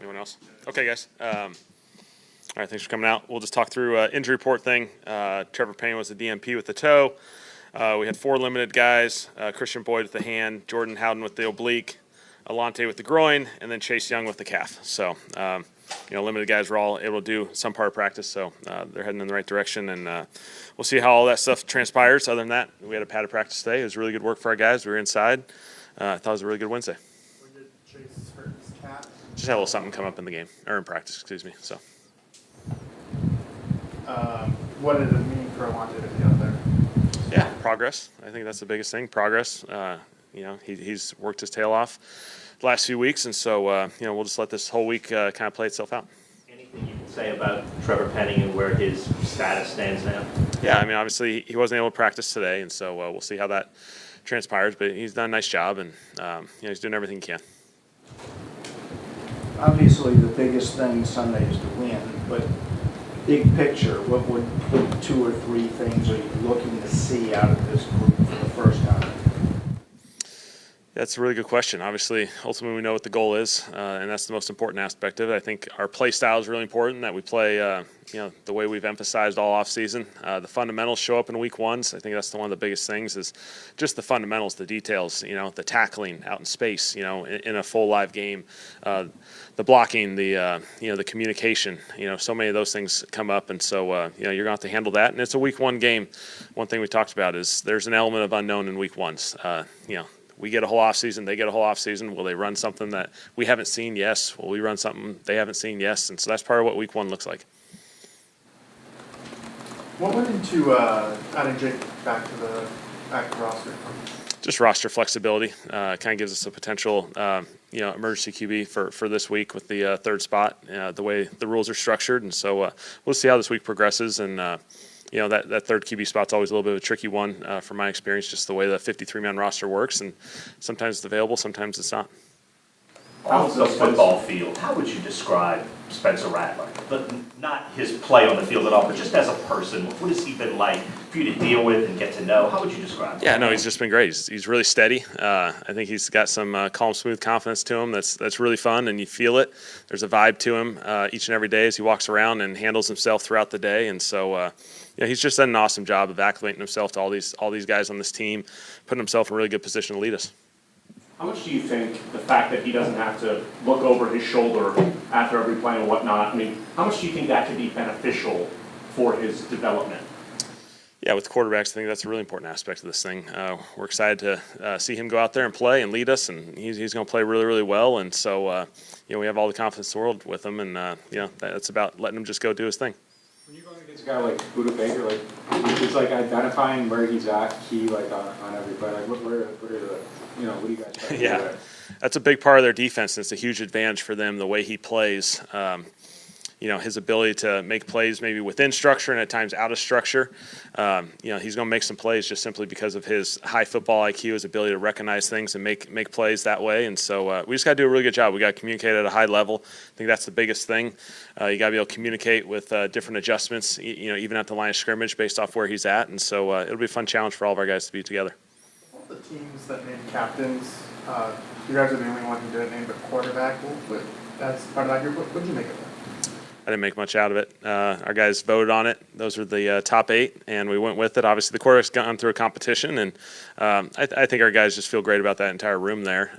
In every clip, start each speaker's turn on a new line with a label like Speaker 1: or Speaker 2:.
Speaker 1: Anyone else? Okay, guys. All right, thanks for coming out. We'll just talk through injury report thing. Trevor Payne was the DMP with the toe. We had 4 limited guys: Christian Boyd with the hand, Jordan Howden with the oblique, Alante with the groin, and then Chase Young with the calf. So, limited guys were all able to do some part of practice, so they're heading in the right direction, and we'll see how all that stuff transpires. Other than that, we had a padded practice today. It was really good work for our guys. We were inside. I thought it was a really good Wednesday.
Speaker 2: When did Chase hurt his calf?
Speaker 1: Just had a little something come up in the game, or in practice, excuse me. So.
Speaker 2: What did it mean for Alante to be out there?
Speaker 1: Yeah, progress. I think that's the biggest thing. Progress. He's worked his tail off the last few weeks, and so we'll just let this whole week kind of play itself out.
Speaker 3: Anything you can say about Trevor Penning and where his status stands now?
Speaker 1: Yeah, I mean, obviously he wasn't able to practice today, and so we'll see how that transpires. But he's done a nice job, and he's doing everything he can.
Speaker 4: Obviously, the biggest thing Sunday is to win, but big picture, what 2 or 3 things are you looking to see out of this group for the first time?
Speaker 1: That's a really good question. Obviously, ultimately, we know what the goal is, and that's the most important aspect of it. I think our play style is really important, that we play, the way we've emphasized all offseason. The fundamentals show up in week 1. So I think that's one of the biggest things is just the fundamentals, the details, the tackling out in space, in a full live game, the blocking, the communication, so many of those things come up. And so, you're going to have to handle that. And it's a week 1 game. One thing we talked about is there's an element of unknown in week 1s. We get a whole offseason, they get a whole offseason. Will they run something that we haven't seen? Yes. Will we run something they haven't seen? Yes. And so that's part of what week 1 looks like.
Speaker 2: What went into adding Jake back to the active roster?
Speaker 1: Just roster flexibility. Kind of gives us a potential, emergency QB for this week with the 3rd spot, the way the rules are structured. And so we'll see how this week progresses. And, that 3rd QB spot's always a little bit of a tricky one from my experience, just the way the 53-man roster works. And sometimes it's available, sometimes it's not.
Speaker 3: Off the football field, how would you describe Spencer Rattler? But not his play on the field at all, but just as a person, what has he been like for you to deal with and get to know? How would you describe him?
Speaker 1: Yeah, no, he's just been great. He's really steady. I think he's got some calm, smooth confidence to him that's really fun, and you feel it. There's a vibe to him each and every day as he walks around and handles himself throughout the day. And so, he's just done an awesome job of acclimating himself to all these guys on this team, putting himself in a really good position to lead us.
Speaker 5: How much do you think the fact that he doesn't have to look over his shoulder after every play and whatnot, how much do you think that could be beneficial for his development?
Speaker 1: Yeah, with quarterbacks, I think that's a really important aspect of this thing. We're excited to see him go out there and play and lead us, and he's going to play really, really well. And so, we have all the confidence in the world with him, and, that's about letting him just go do his thing.
Speaker 6: When you're going against a guy like Buda Baker, it's identifying where he's at key, on every play. What do you guys try to do there?
Speaker 1: That's a big part of their defense, and it's a huge advantage for them, the way he plays. His ability to make plays maybe within structure and at times out of structure. He's going to make some plays just simply because of his high football IQ, his ability to recognize things and make plays that way. And so we just got to do a really good job. We got to communicate at a high level. I think that's the biggest thing. You got to be able to communicate with different adjustments, even at the line of scrimmage based off where he's at. And so it'll be a fun challenge for all of our guys to be together.
Speaker 2: All the teams that named captains, you guys are the only one who didn't name the quarterback. That's part of that group. What did you make of that?
Speaker 1: I didn't make much out of it. Our guys voted on it. Those were the top 8, and we went with it. Obviously, the quarterback's gone through a competition, and I think our guys just feel great about that entire room there.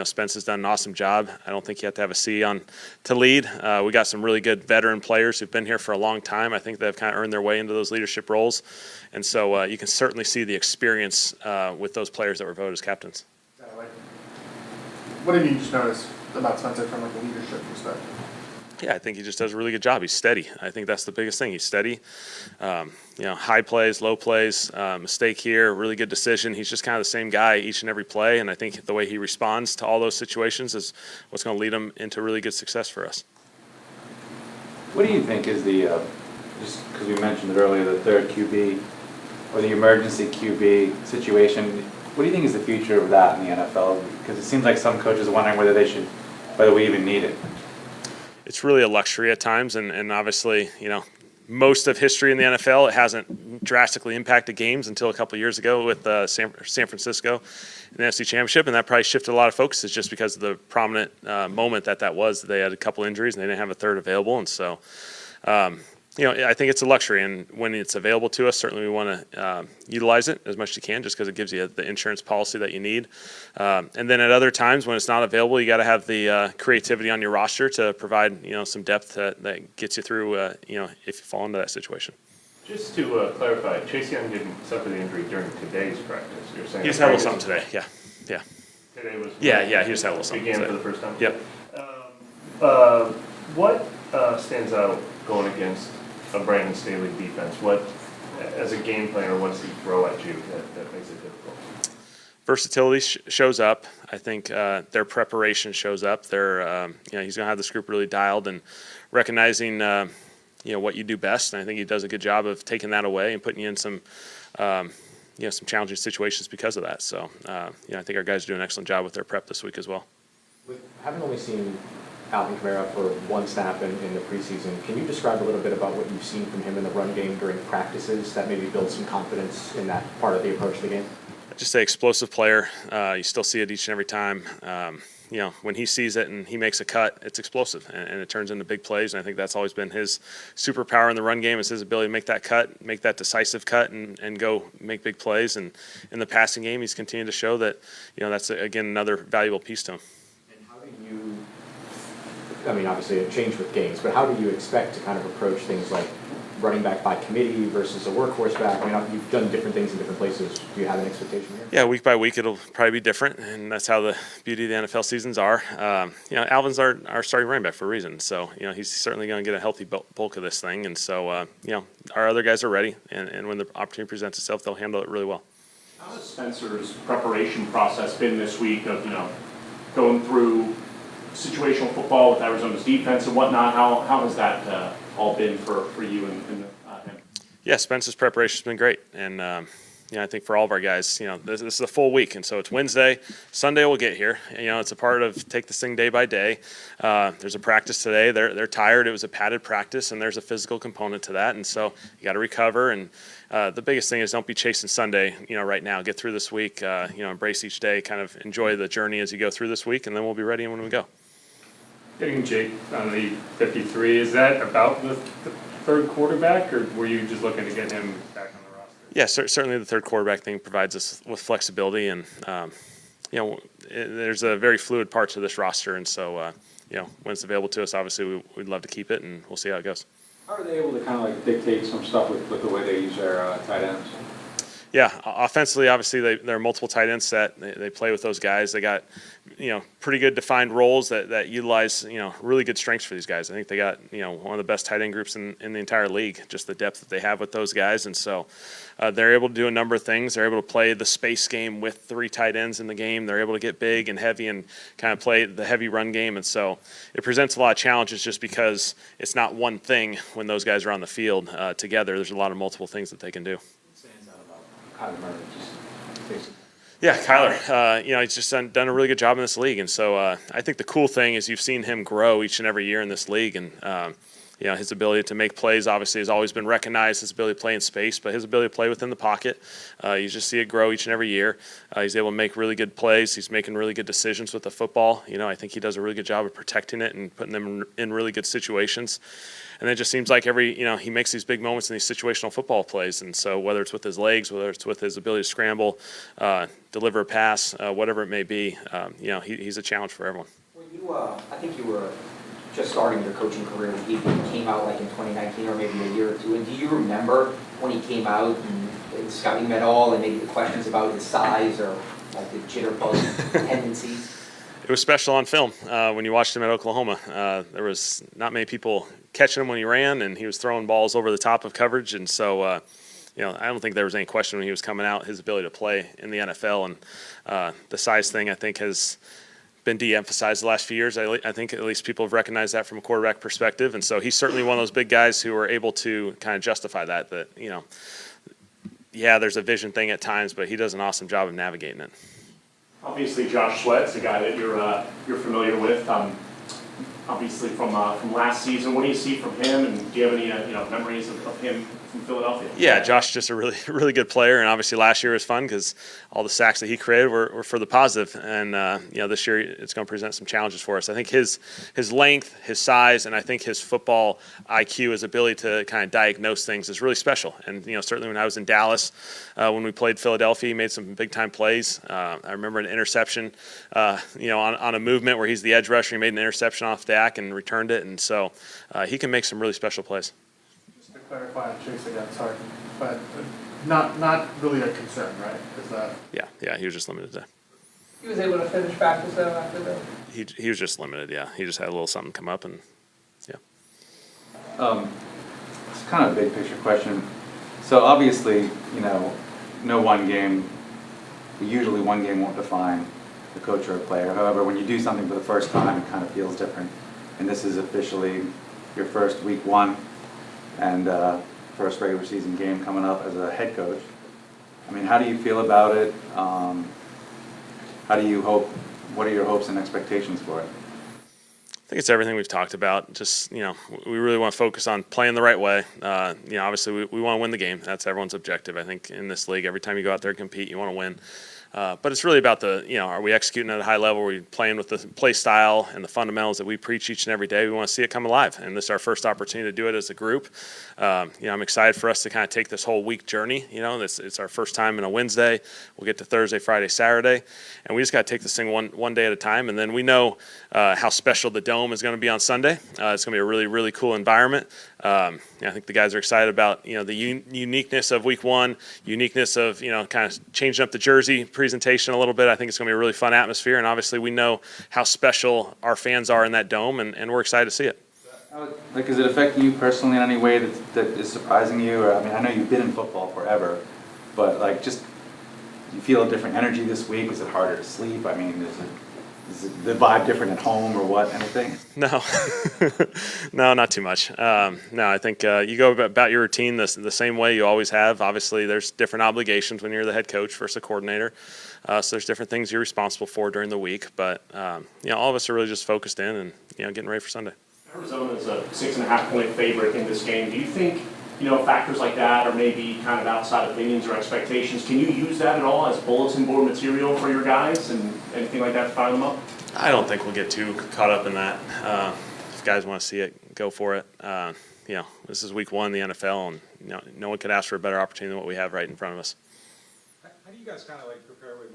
Speaker 1: Spence has done an awesome job. I don't think you have to have a C to lead. We got some really good veteran players who've been here for a long time. I think they've kind of earned their way into those leadership roles, and so you can certainly see the experience with those players that were voted as captains.
Speaker 2: What did you just notice about Spencer from a leadership perspective?
Speaker 1: Yeah, I think he just does a really good job. He's steady. I think that's the biggest thing. He's steady. High plays, low plays, mistake here, really good decision. He's just kind of the same guy each and every play, and I think the way he responds to all those situations is what's going to lead him into really good success for us.
Speaker 6: What do you think is just because we mentioned it earlier, the 3rd QB or the emergency QB situation, what do you think is the future of that in the NFL? Because it seems like some coaches are wondering whether we even need it.
Speaker 1: It's really a luxury at times, and obviously, most of history in the NFL, it hasn't drastically impacted games until a couple of years ago with San Francisco in the NFC Championship, and that probably shifted a lot of focuses just because of the prominent moment that was. They had a couple injuries and they didn't have a third available, and so I think it's a luxury, and when it's available to us, certainly we want to utilize it as much as you can, just because it gives you the insurance policy that you need. And then at other times when it's not available, you got to have the creativity on your roster to provide some depth that gets you through if you fall into that situation.
Speaker 5: Just to clarify, Chase Young didn't suffer the injury during today's practice. You're saying
Speaker 1: He just had a little something today. Yeah.
Speaker 5: Today was
Speaker 1: Yeah. He just had a little something.
Speaker 5: began
Speaker 1: today.
Speaker 5: for the first time.
Speaker 1: Yep.
Speaker 5: What stands out going against a Brandon Staley defense? What, as a game planner, what does he throw at you that makes it difficult?
Speaker 1: Versatility shows up. I think their preparation shows up. He's going to have this group really dialed and recognizing what you do best. And I think he does a good job of taking that away and putting you in some some challenging situations because of that. So I think our guys do an excellent job with their prep this week as well.
Speaker 7: Having only seen Alvin Kamara for one snap in the preseason, can you describe a little bit about what you've seen from him in the run game during practices that maybe builds some confidence in that part of the approach to the game?
Speaker 1: I'd just say explosive player. You still see it each and every time. When he sees it and he makes a cut, it's explosive and it turns into big plays. And I think that's always been his superpower in the run game, is his ability to make that cut, make that decisive cut, and go make big plays. And in the passing game, he's continued to show that that's again another valuable piece to him.
Speaker 7: And how do you? I mean, obviously it changed with games, but how do you expect to kind of approach things like running back by committee versus a workhorse back? I mean, you've done different things in different places. Do you have an expectation here?
Speaker 1: Yeah, week by week it'll probably be different, and that's how the beauty of the NFL seasons are. Alvin's our starting running back for a reason, so he's certainly going to get a healthy bulk of this thing, and so our other guys are ready, and when the opportunity presents itself, they'll handle it really well.
Speaker 5: How has Spencer's preparation process been this week of going through situational football with Arizona's defense and whatnot? How has that all been for you and him?
Speaker 1: Yeah, Spencer's preparation has been great, and I think for all of our guys, this is a full week, and so it's Wednesday, Sunday we'll get here. It's a part of take this thing day by day. There's a practice today. They're tired. It was a padded practice, and there's a physical component to that, and so you got to recover. And the biggest thing is don't be chasing Sunday. Right now, get through this week. Embrace each day. Kind of enjoy the journey as you go through this week, and then we'll be ready when we go.
Speaker 8: Getting Jake on the 53, is that about the third quarterback, or were you just looking to get him back on the roster?
Speaker 1: Yeah, certainly the third quarterback thing provides us with flexibility, and there's a very fluid part to this roster, and so when it's available to us, obviously we'd love to keep it, and we'll see how it goes.
Speaker 6: How are they able to kind of like dictate some stuff with the way they use their tight ends?
Speaker 1: Yeah, offensively, obviously there are multiple tight ends that they play with those guys. They got pretty good defined roles that utilize really good strengths for these guys. I think they got one of the best tight end groups in the entire league. Just the depth that they have with those guys, and so they're able to do a number of things. They're able to play the space game with three tight ends in the game. They're able to get big and heavy and kind of play the heavy run game, and so it presents a lot of challenges just because it's not one thing when those guys are on the field together. There's a lot of multiple things that they can do. Yeah, Kyler, he's just done a really good job in this league. And so I think the cool thing is you've seen him grow each and every year in this league. And, his ability to make plays obviously has always been recognized, his ability to play in space, but his ability to play within the pocket, you just see it grow each and every year. He's able to make really good plays. He's making really good decisions with the football. I think he does a really good job of protecting it and putting them in really good situations. And it just seems like he makes these big moments in these situational football plays. And so whether it's with his legs, whether it's with his ability to scramble, deliver a pass, whatever it may be, he's a challenge for everyone.
Speaker 9: Well, I think you were just starting your coaching career when he came out like in 2019 or maybe a year or two. And do you remember when he came out and scouting him at all, and maybe the questions about his size or like the jitterbug tendencies?
Speaker 1: It was special on film when you watched him at Oklahoma. There was not many people catching him when he ran, and he was throwing balls over the top of coverage. And so, I don't think there was any question when he was coming out, his ability to play in the NFL. And the size thing, I think, has been de-emphasized the last few years. I think at least people have recognized that from a quarterback perspective. And so he's certainly one of those big guys who are able to kind of justify that, there's a vision thing at times, but he does an awesome job of navigating it.
Speaker 5: Obviously, Josh Sweat's a guy that you're familiar with. obviously from last season. What do you see from him, and do you have any memories of him from Philadelphia?
Speaker 1: Yeah, Josh just a really good player, and obviously last year was fun because all the sacks that he created were for the positive, and this year it's going to present some challenges for us. I think his length, his size, and I think his football IQ, his ability to kind of diagnose things is really special. And certainly when I was in Dallas, when we played Philadelphia, he made some big time plays. I remember an interception, on a movement where he's the edge rusher. He made an interception off Dak and returned it, and so he can make some really special plays.
Speaker 2: Just to clarify, Chase again, sorry, but not really a concern, right? Is that?
Speaker 1: Yeah, he was just limited today.
Speaker 10: He was able to finish practice though after the.
Speaker 1: He was just limited, yeah. He just had a little something come up, and yeah.
Speaker 6: It's kind of a big picture question. So obviously, no one game, usually one game won't define the coach or a player. However, when you do something for the first time, it kind of feels different. And this is officially your first week one and first regular season game coming up as a head coach. I mean, how do you feel about it? What are your hopes and expectations for it?
Speaker 1: I think it's everything we've talked about. Just, we really want to focus on playing the right way. Obviously we want to win the game. That's everyone's objective. I think in this league, every time you go out there and compete, you want to win. But it's really about are we executing at a high level? Are we playing with the play style and the fundamentals that we preach each and every day? We want to see it come alive. And this is our first opportunity to do it as a group. I'm excited for us to kind of take this whole week journey. It's our first time in a Wednesday. We'll get to Thursday, Friday, Saturday. And we just got to take this thing one day at a time. And then we know how special the Dome is going to be on Sunday. It's going to be a really, really cool environment. I think the guys are excited about, the uniqueness of week one, uniqueness of, kind of changing up the jersey presentation a little bit. I think it's going to be a really fun atmosphere. And obviously we know how special our fans are in that Dome, and we're excited to see it.
Speaker 6: Like, is it affecting you personally in any way that is surprising you? Or, I mean, I know you've been in football forever, but do you feel a different energy this week? Is it harder to sleep? I mean, is the vibe different at home or what? Anything?
Speaker 1: No, no, not too much. No, I think you go about your routine the same way you always have. Obviously, there's different obligations when you're the head coach versus a coordinator. So there's different things you're responsible for during the week. But, all of us are really just focused in and, getting ready for Sunday.
Speaker 5: Arizona is a 6.5-point favorite in this game. Do you think, factors like that are maybe kind of outside opinions or expectations? Can you use that at all as bulletin board material for your guys and anything like that to fire them up?
Speaker 1: I don't think we'll get too caught up in that. If guys want to see it, go for it. This is week one in the NFL, and no one could ask for a better opportunity than what we have right in front of us.
Speaker 11: How do you guys kind of prepare with?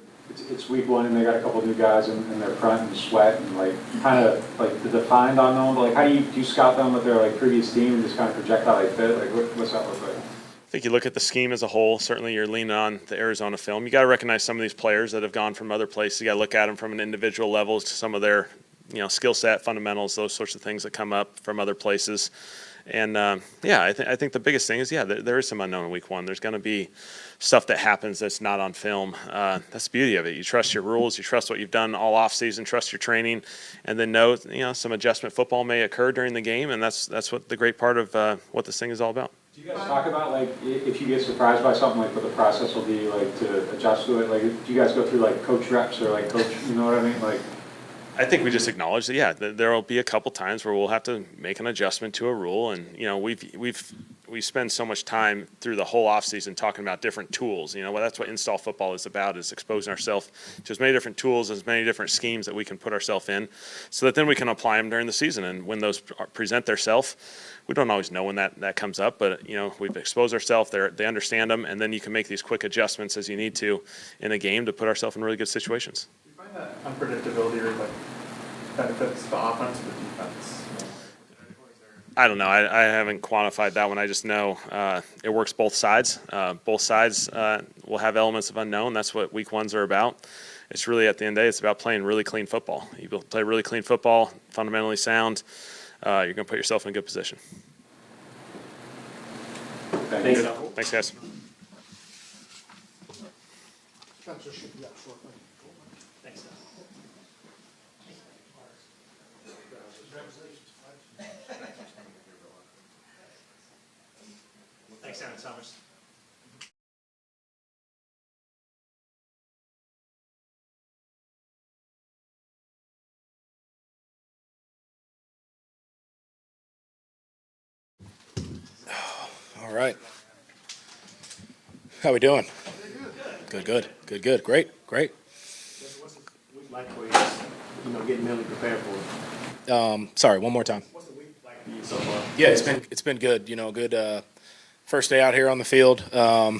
Speaker 11: It's week one and they got a couple of new guys in their front and sweat and kind of the defined unknown. But how do you scout them with their previous team and just kind of project how they fit? What's that look like?
Speaker 1: I think you look at the scheme as a whole. Certainly, you're leaning on the Arizona film. You got to recognize some of these players that have gone from other places. You got to look at them from an individual level to some of their, skill set, fundamentals, those sorts of things that come up from other places. And I think the biggest thing is there is some unknown in week one. There's going to be stuff that happens that's not on film. That's the beauty of it. You trust your rules, you trust what you've done all off season, trust your training, and then know some adjustment football may occur during the game, and that's what the great part of what this thing is all about.
Speaker 11: Do you guys talk about if you get surprised by something, what the process will be to adjust to it? Do you guys go through coach reps or coach? You know what I mean?
Speaker 1: I think we just acknowledge that there will be a couple times where we'll have to make an adjustment to a rule, and we spend so much time through the whole offseason talking about different tools. That's what install football is about, is exposing ourselves to as many different tools, as many different schemes that we can put ourselves in, so that then we can apply them during the season. And when those present themselves, we don't always know when that comes up, but we've exposed ourselves. They understand them, and then you can make these quick adjustments as you need to in a game to put ourselves in really good situations.
Speaker 2: Do you find that unpredictability or benefits the offense or the defense?
Speaker 1: I don't know. I haven't quantified that one. I just know it works both sides. Both sides will have elements of unknown. That's what week ones are about. It's really, at the end of the day, it's about playing really clean football. You play really clean football, fundamentally sound, you're going to put yourself in a good position.
Speaker 5: Thanks.
Speaker 1: Thanks, guys.
Speaker 2: Spencer should be up shortly.
Speaker 5: Thanks. Thanks, Aaron Summers.
Speaker 12: right. How we doing? Good. Great.
Speaker 2: What's the week like for you, getting mentally prepared for it?
Speaker 12: Sorry, one more time.
Speaker 2: What's the week like for you so far?
Speaker 12: Yeah, it's been good. Good first day out here on the field. I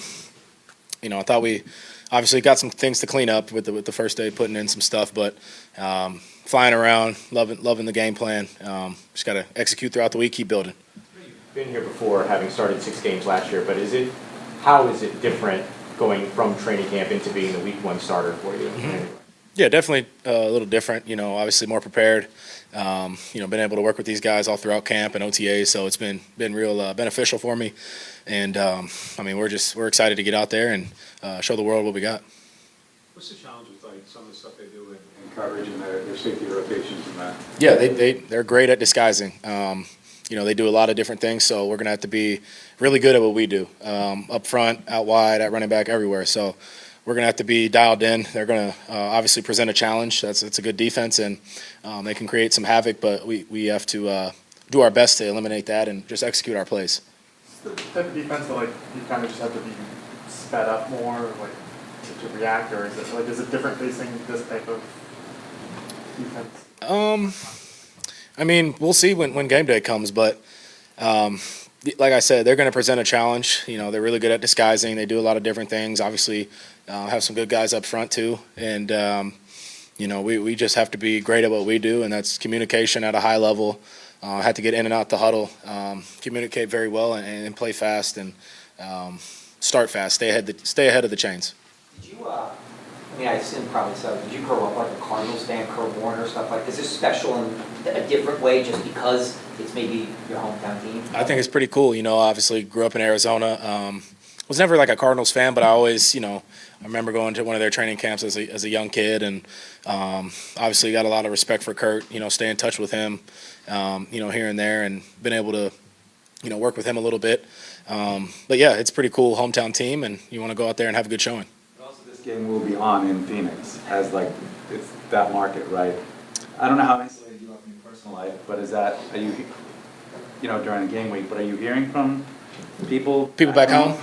Speaker 12: thought we obviously got some things to clean up with the first day, putting in some stuff, but flying around, loving the game plan. Just got to execute throughout the week, keep building.
Speaker 7: Been here before, having started 6 games last year, but how is it different going from training camp into being the week 1 starter for you?
Speaker 12: Yeah, definitely a little different. Obviously more prepared. Been able to work with these guys all throughout camp and OTAs, so it's been real beneficial for me. And we're excited to get out there and show the world what we got.
Speaker 11: What's the challenge with like some of the stuff they do in coverage and their safety rotations and that?
Speaker 12: Yeah, they're great at disguising. They do a lot of different things, so we're going to have to be really good at what we do, up front, out wide, at running back, everywhere. So we're going to have to be dialed in. They're going to obviously present a challenge. It's a good defense, and they can create some havoc, but we have to do our best to eliminate that and just execute our plays.
Speaker 2: It's the type of defense that you kind of just have to be sped up more, to react, or is it different facing this type of defense?
Speaker 12: We'll see when game day comes, but like I said, they're going to present a challenge. They're really good at disguising. They do a lot of different things. Obviously, have some good guys up front too, and we just have to be great at what we do, and that's communication at a high level. Have to get in and out the huddle, communicate very well, and play fast and start fast. Stay ahead of the chains.
Speaker 9: Did you, I assume probably so, did you grow up like a Cardinals fan, Kurt Warner, stuff like, is this special in a different way just because it's maybe your hometown team?
Speaker 12: I think it's pretty cool. Obviously grew up in Arizona. Was never like a Cardinals fan, but I always, I remember going to one of their training camps as a young kid, and obviously got a lot of respect for Kurt. Stay in touch with him, here and there, and been able to, work with him a little bit. But yeah, it's a pretty cool hometown team, and you want to go out there and have a good showing.
Speaker 6: This game will be on in Phoenix as it's that market, right? I don't know how insulated you are from your personal life, but are you during a game week, but are you hearing from people
Speaker 12: back home?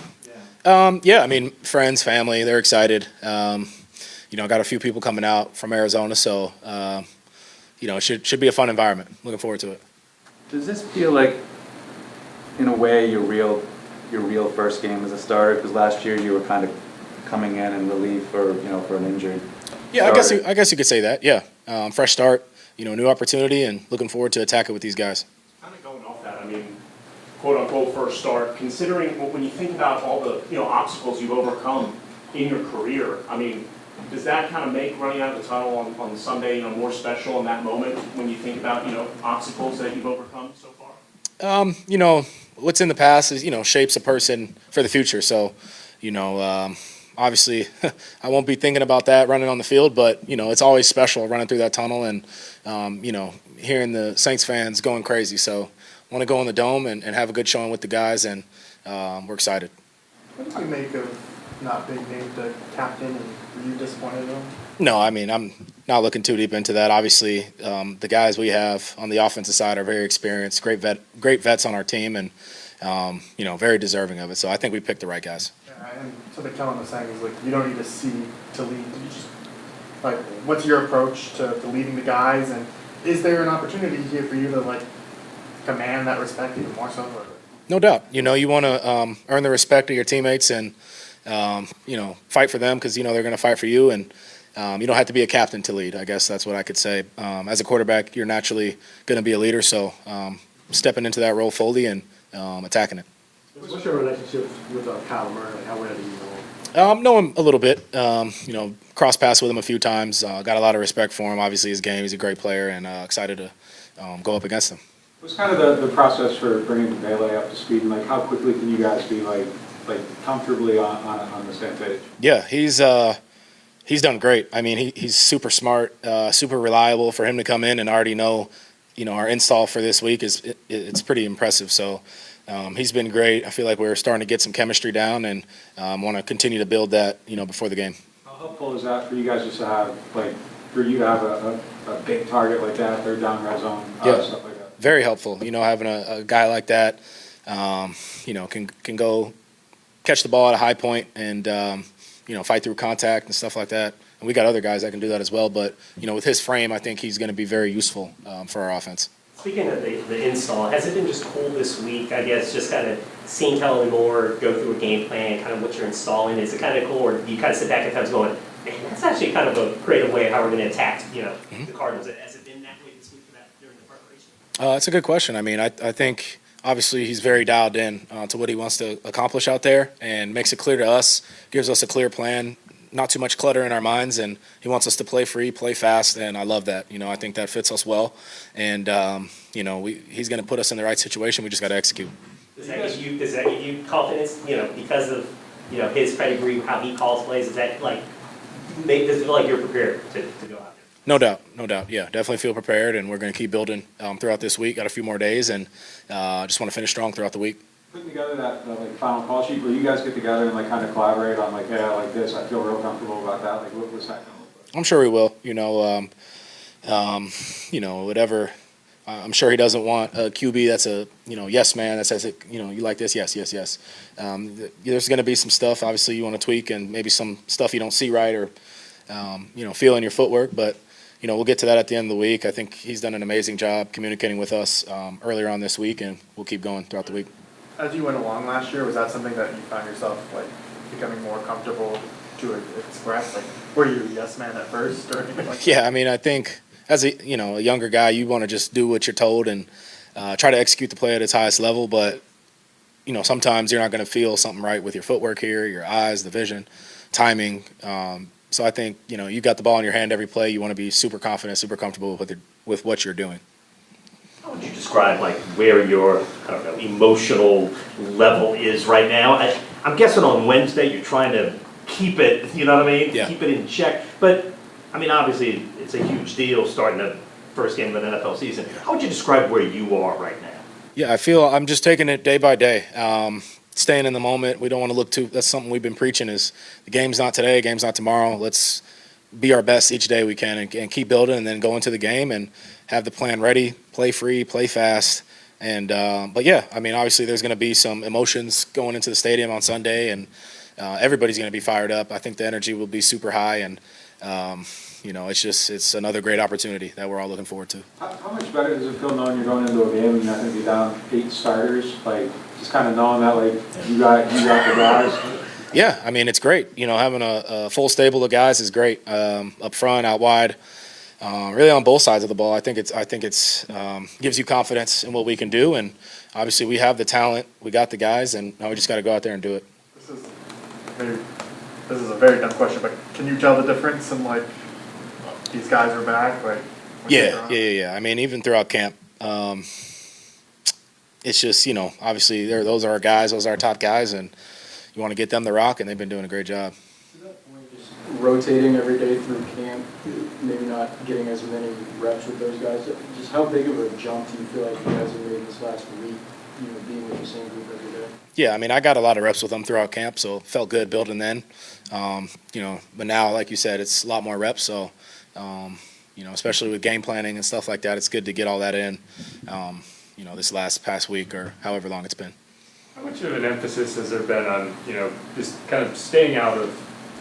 Speaker 12: Yeah, friends, family, they're excited. I got a few people coming out from Arizona, so it should be a fun environment. Looking forward to it.
Speaker 6: Does this feel like, in a way, your real first game as a starter? Because last year you were kind of coming in relief for an injured.
Speaker 12: Yeah, I guess you could say that. Yeah, fresh start, new opportunity, and looking forward to attack it with these guys.
Speaker 5: Kind of going off that, quote unquote first start, considering when you think about all the obstacles you've overcome in your career, does that kind of make running out of the tunnel on Sunday more special in that moment when you think about obstacles that you've overcome so far?
Speaker 12: What's in the past is shapes a person for the future. So, obviously, I won't be thinking about that running on the field, but it's always special running through that tunnel and hearing the Saints fans going crazy. So, want to go in the dome and have a good showing with the guys, and we're excited.
Speaker 2: What do you make of not being named the captain, and were you disappointed in him?
Speaker 12: No, I'm not looking too deep into that. Obviously, the guys we have on the offensive side are very experienced, great vets on our team, and very deserving of it. So I think we picked the right guys.
Speaker 2: Yeah, and so the Kellen was saying is you don't need to see to lead. You just what's your approach to leading the guys, and is there an opportunity here for you to command that respect even more so? Or?
Speaker 12: No doubt. You want to earn the respect of your teammates and fight for them because they're going to fight for you, and you don't have to be a captain to lead. I guess that's what I could say. As a quarterback, you're naturally going to be a leader, so stepping into that role fully and attacking it.
Speaker 2: What's your relationship with Kellen Moore? How well do you know him?
Speaker 12: Know him a little bit. Cross paths with him a few times. Got a lot of respect for him. Obviously, his game. He's a great player, and excited to go up against him.
Speaker 11: What's kind of the process for bringing Pele up to speed, and how quickly can you guys be comfortably on the same page?
Speaker 12: Yeah, he's done great. He's super smart, super reliable. For him to come in and already know, our install for this week it's pretty impressive. So he's been great. I feel like we're starting to get some chemistry down, and want to continue to build that, before the game.
Speaker 11: How helpful is that for you guys just to have, for you to have a big target like that, third down red zone, stuff like that?
Speaker 12: Very helpful. Having a guy like that, can go catch the ball at a high point and fight through contact and stuff like that. And we got other guys that can do that as well. But with his frame, I think he's going to be very useful for our offense.
Speaker 13: Speaking of the install, has it been just cool this week, I guess, just kind of seeing Kellen Moore go through a game plan, kind of what you're installing? Is it kind of cool, or do you kind of sit back at times going, man, that's actually kind of a creative way of how we're going to attack, the Cardinals? Has it been that way this week for that during the preparation?
Speaker 12: It's a good question. I mean, I think obviously he's very dialed in to what he wants to accomplish out there and makes it clear to us, gives us a clear plan, not too much clutter in our minds, and he wants us to play free, play fast, and I love that. I think that fits us well, and he's going to put us in the right situation. We just got to execute.
Speaker 13: Does that give you confidence, because of, his pedigree, how he calls plays? Does that, does it feel like you're prepared to go out there?
Speaker 12: No doubt. Yeah, definitely feel prepared, and we're going to keep building throughout this week. Got a few more days, and just want to finish strong throughout the week.
Speaker 11: Putting together that final call sheet, will you guys get together and kind of collaborate on hey, I like this, I feel real comfortable about that? What's that going to look like?
Speaker 12: I'm sure we will. Whatever. I'm sure he doesn't want a QB that's a yes man that says it. You like this, yes. There's going to be some stuff obviously you want to tweak, and maybe some stuff you don't see right or feel in your footwork. But we'll get to that at the end of the week. I think he's done an amazing job communicating with us earlier on this week, and we'll keep going throughout the week.
Speaker 2: As you went along last year, was that something that you found yourself becoming more comfortable to express? Were you a yes man at first or anything like that?
Speaker 12: Yeah, I mean, I think as a younger guy, you want to just do what you're told and try to execute the play at its highest level. But sometimes you're not going to feel something right with your footwork here, your eyes, the vision, timing. So I think you got the ball in your hand every play. You want to be super confident, super comfortable with what you're doing.
Speaker 3: How would you describe where your, emotional level is right now? I'm guessing on Wednesday you're trying to keep it, you know what I mean?
Speaker 12: Yeah.
Speaker 3: Keep it in check. But, obviously it's a huge deal starting the first game of the NFL season. How would you describe where you are right now?
Speaker 12: Yeah, I feel I'm just taking it day by day. Staying in the moment. We don't want to look too – that's something we've been preaching is the game's not today, game's not tomorrow. Let's be our best each day we can and keep building and then go into the game and have the plan ready, play free, play fast. And but yeah, obviously there's going to be some emotions going into the stadium on Sunday, and everybody's going to be fired up. I think the energy will be super high, and it's another great opportunity that we're all looking forward to.
Speaker 11: How much better does it feel knowing you're going into a game and you're not going to be down 8 starters? Just kind of knowing that you got the guys.
Speaker 12: Yeah, it's great. Having a full stable of guys is great. Up front, out wide, really on both sides of the ball. I think it's gives you confidence in what we can do, and obviously we have the talent, we got the guys, and now we just got to go out there and do it.
Speaker 2: This is a very dumb question, but can you tell the difference in these guys are back?
Speaker 12: Yeah. Even throughout camp, it's just obviously those are our guys, those are our top guys, and you want to get them the rock, and they've been doing a great job.
Speaker 14: Rotating every day through camp, maybe not getting as many reps with those guys. Just how big of a jump do you feel like you guys have made this last week, being with the same group every day?
Speaker 12: Yeah, I got a lot of reps with them throughout camp, so it felt good building then. But now, like you said, it's a lot more reps, so, especially with game planning and stuff like that, it's good to get all that in, this past week or however long it's been.
Speaker 8: How much of an emphasis has there been on, just kind of staying out of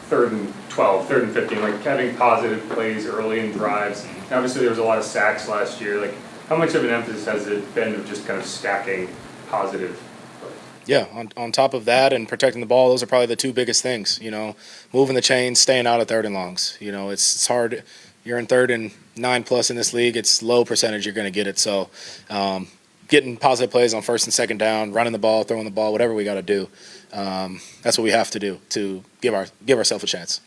Speaker 8: 3rd and 12, 3rd and 15, having positive plays early in drives? And obviously there was a lot of sacks last year. How much of an emphasis has it been of just kind of stacking positive plays?
Speaker 12: Yeah, on top of that and protecting the ball, those are probably the two biggest things, moving the chains, staying out of 3rd and longs. It's hard. You're in 3rd and 9+ in this league. It's low percentage you're going to get it. So getting positive plays on 1st and 2nd down, running the ball, throwing the ball, whatever we got to do. That's what we have to do to give ourselves a chance.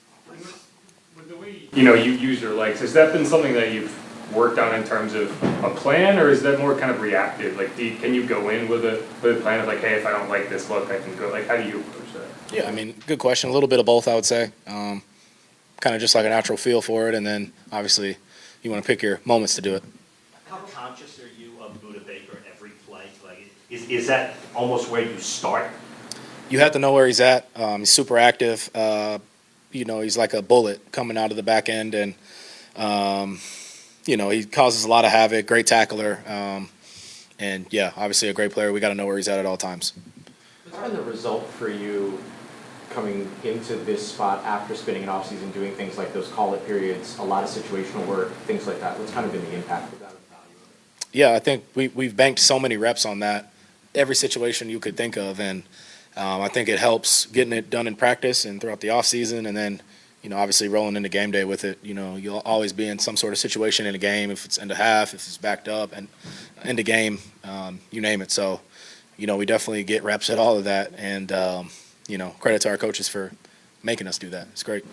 Speaker 8: With the way you use your legs, has that been something that you've worked on in terms of a plan, or is that more kind of reactive? Can you go in with a plan of hey, if I don't like this look, I can go. How do you approach that?
Speaker 12: Yeah, good question. A little bit of both, I would say. Kind of just like a natural feel for it, and then obviously you want to pick your moments to do it.
Speaker 3: How conscious are you of Buda Baker every play? Is that almost where you start?
Speaker 12: You have to know where he's at. He's super active. He's like a bullet coming out of the back end, and he causes a lot of havoc. Great tackler, And yeah, obviously a great player. We got to know where he's at all times.
Speaker 7: What's been the result for you coming into this spot after spending an offseason doing things like those call-up periods, a lot of situational work, things like that? What's kind of been the impact of that and the value of it?
Speaker 12: Yeah, I think we've banked so many reps on that, every situation you could think of, and I think it helps getting it done in practice and throughout the off season, and then obviously rolling into game day with it. You'll always be in some sort of situation in a game, if it's end of half, if it's backed up, and end of game, you name it. So, we definitely get reps at all of that, and credit to our coaches for making us do that. It's great.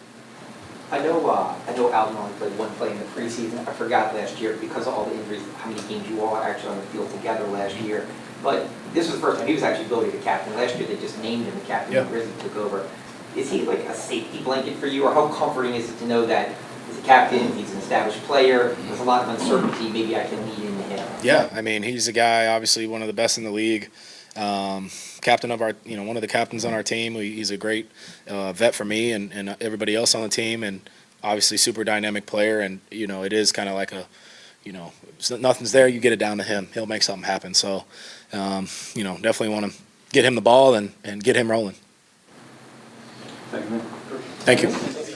Speaker 9: I know Alvin only played one play in the preseason. I forgot last year because of all the injuries, how many games you all actually on the field together last year. But this was the first time he was actually billed the captain. Last year they just named him the captain when Grizzly took over. Is he like a safety blanket for you, or how comforting is it to know that he's a captain, he's an established player, there's a lot of uncertainty, maybe I can lead into him?
Speaker 12: Yeah, I mean, he's a guy, obviously one of the best in the league. Captain of our, one of the captains on our team. He's a great vet for me and everybody else on the team, and obviously super dynamic player. And it is kind of like a, if nothing's there, you get it down to him. He'll make something happen. So, definitely want to get him the ball and get him rolling.
Speaker 11: Thank you.
Speaker 12: Thank you.